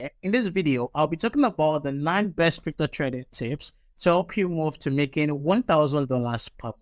In this video, I'll be talking about the 9 best crypto trading tips to help you move to making $1,000 per month.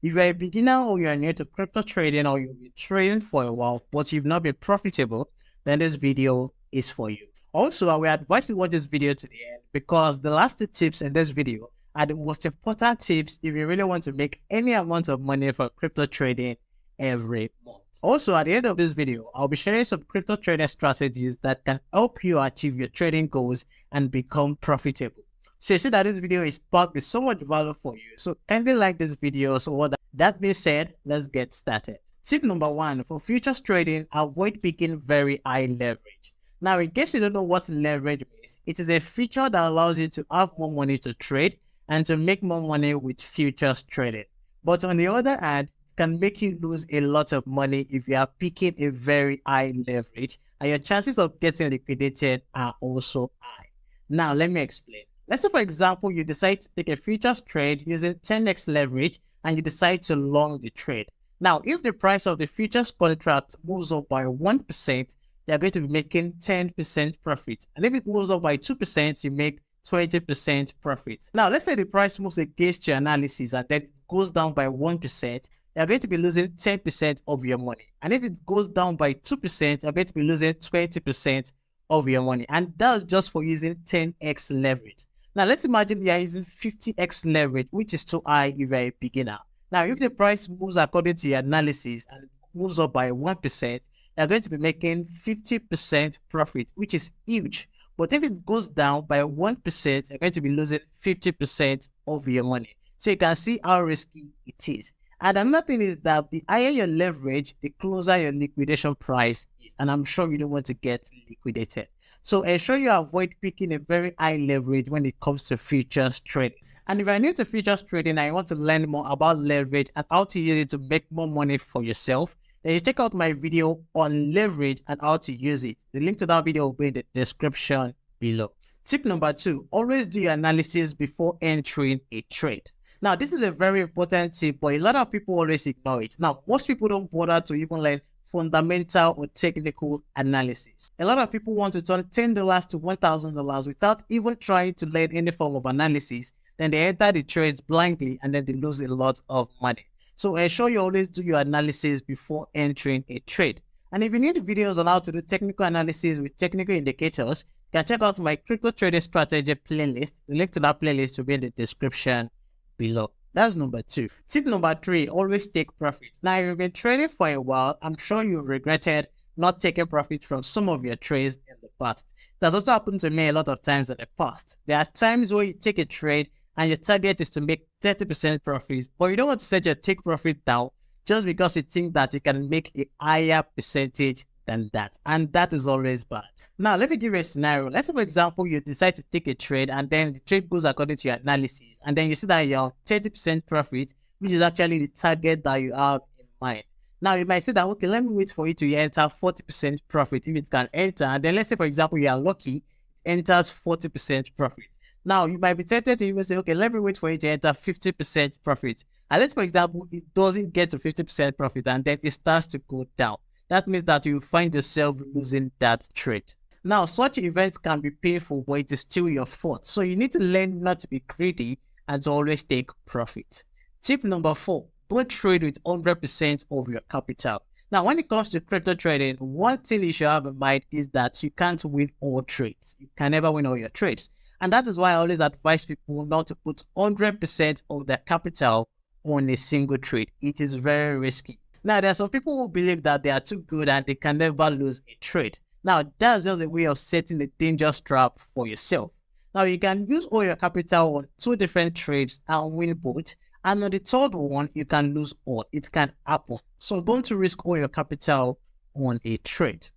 If you're a beginner or you're new to crypto trading or you've been trading for a while but you've not been profitable, then this video is for you. Also, I will advise you to watch this video to the end because the last 2 tips in this video are the most important tips if you really want to make any amount of money from crypto trading every month. Also, at the end of this video, I'll be sharing some crypto trading strategies that can help you achieve your trading goals and become profitable. So you see that this video is packed with so much value for you. So kindly like this video. So that being said, let's get started. Tip number 1, for futures trading, avoid picking very high leverage. Now, in case you don't know what leverage is, it is a feature that allows you to have more money to trade and to make more money with futures trading. But on the other hand, can make you lose a lot of money if you are picking a very high leverage and your chances of getting liquidated are also high. Now, let me explain. Let's say, for example, you decide to take a futures trade using 10x leverage and you decide to long the trade. Now, if the price of the futures contract moves up by 1%, you're going to be making 10% profit. And if it moves up by 2%, you make 20% profit. Now, let's say the price moves against your analysis and then it goes down by 1%. You're going to be losing 10% of your money. And if it goes down by 2%, you're going to be losing 20% of your money. And that's just for using 10x leverage. Now, let's imagine you're using 50x leverage, which is too high if you're a beginner. Now, if the price moves according to your analysis and it moves up by 1%, you're going to be making 50% profit, which is huge. But if it goes down by 1%, you're going to be losing 50% of your money. So you can see how risky it is. And another thing is that the higher your leverage, the closer your liquidation price is. And I'm sure you don't want to get liquidated. So ensure you avoid picking a very high leverage when it comes to futures trading. And if you're new to futures trading and you want to learn more about leverage and how to use it to make more money for yourself, then you check out my video on leverage and how to use it. The link to that video will be in the description below. Tip number 2, always do your analysis before entering a trade. Now, this is a very important tip, but a lot of people always ignore it. Now, most people don't bother to even learn fundamental or technical analysis. A lot of people want to turn $10 to $1,000 without even trying to learn any form of analysis. Then they enter the trades blindly and then they lose a lot of money. So ensure you always do your analysis before entering a trade. And if you need videos on how to do technical analysis with technical indicators, you can check out my crypto trading strategy playlist. The link to that playlist will be in the description below. That's number 2. Tip number 3, always take profit. Now, if you've been trading for a while, I'm sure you regretted not taking profit from some of your trades in the past. That's also happened to me a lot of times in the past. There are times where you take a trade and your target is to make 30% profits, but you don't want to set your take profit down just because you think that you can make a higher percentage than that. And that is always bad. Now, let me give you a scenario. Let's say, for example, you decide to take a trade and then the trade goes according to your analysis. And then you see that you're 30% profit, which is actually the target that you have in mind. Now, you might say that, okay, let me wait for it to enter 40% profit if it can enter. And then let's say, for example, you are lucky, it enters 40% profit. Now, you might be tempted to even say, okay, let me wait for it to enter 50% profit. And let's, for example, it doesn't get to 50% profit and then it starts to go down. That means that you find yourself losing that trade. Now, such events can be painful, but it is still your fault. So you need to learn not to be greedy and to always take profit. Tip number 4, don't trade with 100% of your capital. Now, when it comes to crypto trading, one thing you should have in mind is that you can't win all trades. You can never win all your trades. And that is why I always advise people not to put 100% of their capital on a single trade. It is very risky. Now, there are some people who believe that they are too good and they can never lose a trade. Now, that's just a way of setting a dangerous trap for yourself. Now, you can use all your capital on 2 different trades and win both. And on the third one, you can lose all. It can happen. So don't risk all your capital on a trade.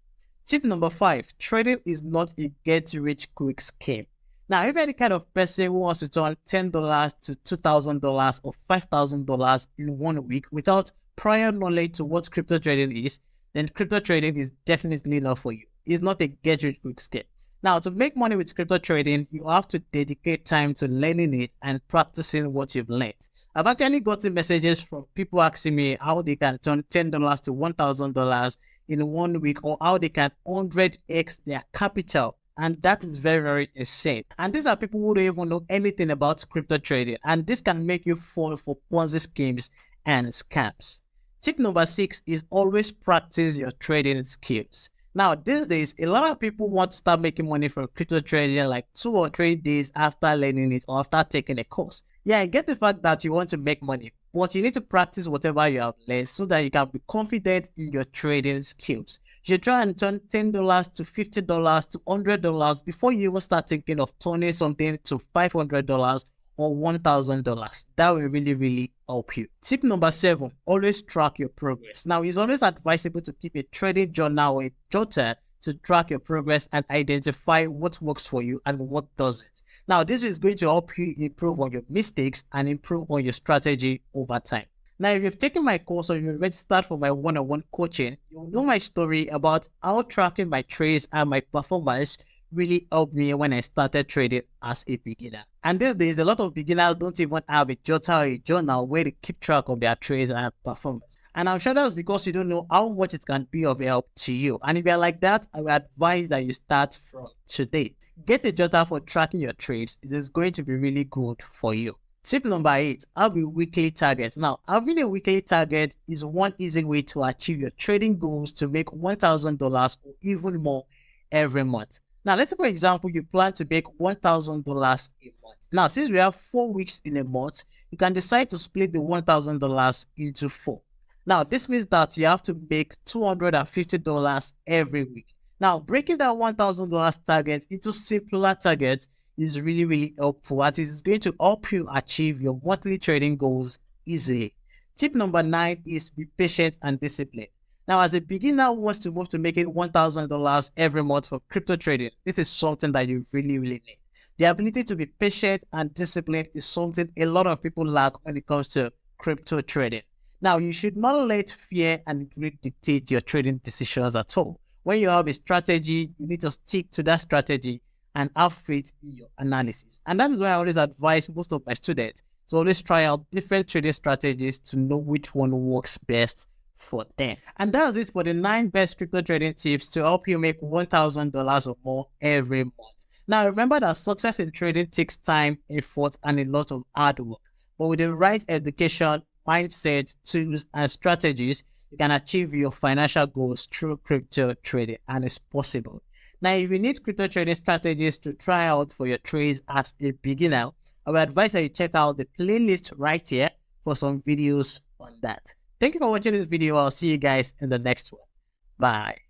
Tip number 5, trading is not a get-rich-quick scheme. Now, if you're the kind of person who wants to turn $10 to $2,000 or $5,000 in 1 week without prior knowledge to what crypto trading is, then crypto trading is definitely not for you. It's not a get-rich-quick scheme. Now, to make money with crypto trading, you have to dedicate time to learning it and practicing what you've learned. I've actually gotten messages from people asking me how they can turn $10 to $1,000 in 1 week, or how they can 100x their capital And that is very, very insane. And these are people who don't even know anything about crypto trading. And this can make you fall for Ponzi schemes and scams. Tip number 6 is always practice your trading skills. Now, these days, a lot of people want to start making money from crypto trading like 2 or 3 days after learning it or after taking a course. Yeah, I get the fact that you want to make money, but you need to practice whatever you have learned so that you can be confident in your trading skills. You should try and turn $10 to $50 to $100 before you even start thinking of turning something to $500 or $1,000. That will really, really help you. Tip number 7, always track your progress. Now, it's always advisable to keep a trading journal or a jotter to track your progress and identify what works for you and what doesn't. Now, this is going to help you improve on your mistakes and improve on your strategy over time. Now, if you've taken my course or you've registered for my one-on-one coaching, you'll know my story about how tracking my trades and my performance really helped me when I started trading as a beginner. And these days, a lot of beginners don't even have a jotter or a journal where they keep track of their trades and performance. And I'm sure that's because you don't know how much it can be of help to you. And if you're like that, I would advise that you start from today. Get a jotter for tracking your trades. It is going to be really good for you. Tip number 8, have a weekly target. Now, having a weekly target is one easy way to achieve your trading goals to make $1,000 or even more every month. Now, let's say, for example, you plan to make $1,000 a month. Now, since we have 4 weeks in a month, you can decide to split the $1,000 into 4. Now, this means that you have to make $250 every week. Now, breaking that $1,000 target into simpler targets is really, really helpful, as it is going to help you achieve your monthly trading goals easily. Tip number 9 is be patient and disciplined. Now, as a beginner who wants to move to making $1,000 every month from crypto trading, this is something that you really, really need. The ability to be patient and disciplined is something a lot of people lack when it comes to crypto trading. Now, you should not let fear and greed dictate your trading decisions at all. When you have a strategy, you need to stick to that strategy and have faith in your analysis. And that is why I always advise most of my students to always try out different trading strategies to know which one works best for them. And that's it for the 9 best crypto trading tips to help you make $1,000 or more every month. Now, remember that success in trading takes time, effort, and a lot of hard work. But with the right education, mindset, tools, and strategies, you can achieve your financial goals through crypto trading, and it's possible. Now, if you need crypto trading strategies to try out for your trades as a beginner, I would advise that you check out the playlist right here for some videos on that. Thank you for watching this video. I'll see you guys in the next one. Bye.